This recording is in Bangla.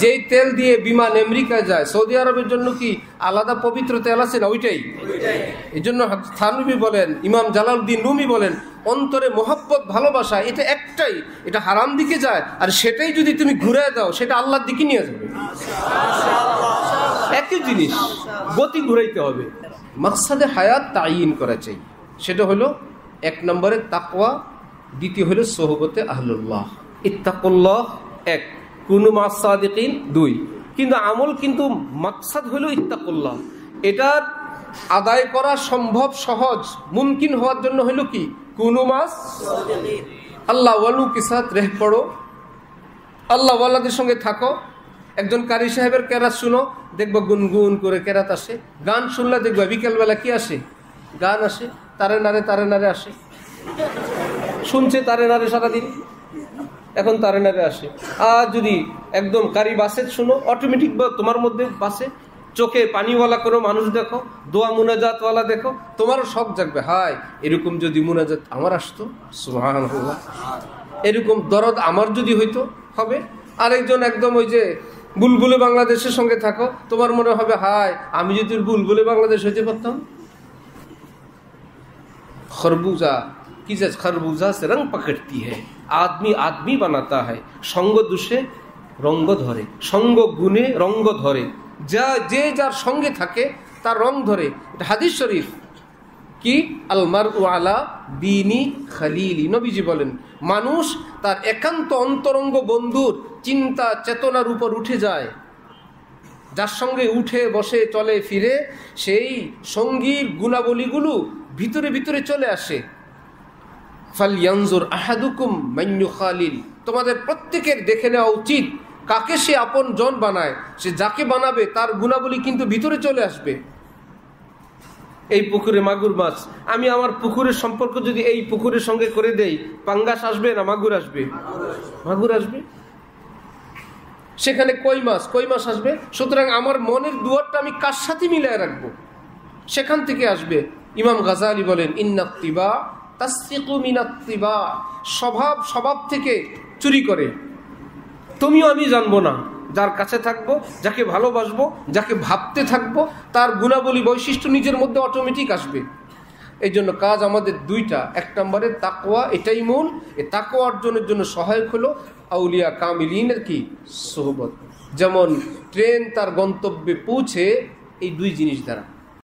যেই তেল দিয়ে বিমান আমেরিকায় যায়, সৌদি আরবের জন্য কি আলাদা পবিত্র তেল আছে না? ওইটাই। এই জন্য থানভী বলেন, ইমাম জালালউদ্দিন রুমি বলেন, অন্তরে মোহাব্বত ভালোবাসা এটা একটাই, এটা হারাম দিকে যায়, আর সেটাই যদি তুমি ঘুরে দাও সেটা আল্লাহর দিকে নিয়ে যাবে। একই জিনিস, গতি ঘুরাইতে হবে। মাকসাদে হায়াত তাইয়িন করা চাই। সেটা হলো 1 নম্বরে তাকওয়া, দ্বিতীয় হলো সোহবতে আহলুল্লাহ। ইত্তাকুল্লাহ 1, কুনু মাস সাদিকিন 2। কিন্তু আমল কিন্তু মাকসাদ হলো ইত্তাকুল্লাহ। এটার আদায় করা সম্ভব, সহজ, মুমকিন হওয়ার জন্য হলো কি? কুনু মাস সাদিকিন। আল্লাহ ওয়ালু কে সাথ রেহ পড়ো, আল্লাহ ওয়ালাদের সঙ্গে থাকো। একজন কারি সাহেবের কেরাত শুনো, দেখবো গুনগুন করে কেরাত আসে। গান শুনলে দেখবো বিকেলবেলা কি আসে? গান আসে। তারে নারে আসে। শুনছে তারে নারে সারাদিন, এখন তারে নারে আসে। আর যদি একদম কারি বাসে শুনো, অটোমেটিক তোমার মধ্যে বাসে চোখে পানিওয়ালা কোনো মানুষ দেখো, দোয়া মুনাজাতওয়ালা দেখো, তোমারও শখ জাগবে, হায় এরকম যদি মুনাজাত আমার আসতো, সুবহানাল্লাহ, এরকম দরদ আমার যদি হইতো হবে। আরেকজন একদম ওই যে বুলবুলে বাংলাদেশের সঙ্গে থাকো, তোমার মনে হবে হায় আমি যদি বুলবুলে বাংলাদেশ হইতে পারতাম। খরবুজা কি যে খরবুজা সে রং পকড়তি হ্যায়, আদমি আদমি বানাতা হয়। সঙ্গ দোষে রঙ্গ ধরে, সঙ্গ গুণে রঙ্গ ধরে। যে যার সঙ্গে থাকে তার রং ধরে। এটা হাদিস শরীফ। কি? আল মারউ আলা দীনি খালিলি। নবীজি বলেন, মানুষ তার একান্ত অন্তরঙ্গ বন্ধুর চিন্তা চেতনার উপর উঠে যায়। যার সঙ্গে উঠে বসে চলে ফিরে, সেই সঙ্গীর গুণাবলীগুলো ভিতরে ভিতরে চলে আসে। ফালইয়ানজুর আহাদুকুম মান ইউখালিল। তোমাদের প্রত্যেকের দেখে নেওয়া উচিত কাকে সে আপন জন বানায়। সে যাকে বানাবে তার গুণাবলী কিন্তু ভিতরে চলে আসবে। এই পুকুরে মাগুর মাছ, আমি আমার পুকুরের সম্পর্ক যদি এই পুকুরের সঙ্গে করে দেই, পাঙ্গাস আসবে না মাগুর আসবে? মাগুর আসবে। সেখানে কই মাছ আসবে। সুতরাং আমার মনের দুয়ারটা আমি কার সাথে মিলায় রাখবো, সেখান থেকে আসবে। ইমাম গাজালি বলেন, ইন্নাত্তিবা তাসফিকু মিনাত্তিবা। স্বভাব থেকে চুরি করে। তুমিও আমি জানবো না, যার কাছে থাকবো, যাকে ভালোবাসবো, যাকে ভাবতে থাকবো, তার গুণাবলী বৈশিষ্ট্য নিজের মধ্যে অটোমেটিক আসবে। এই জন্য কাজ আমাদের 2টা। 1 নম্বরে তাকওয়া, এটাই মূল। এই তাকওয়া অর্জনের জন্য সহায়ক হলো আউলিয়া কামিলিনের কি? সোহবত। যেমন ট্রেন তার গন্তব্যে পৌঁছে এই 2 জিনিস দ্বারা।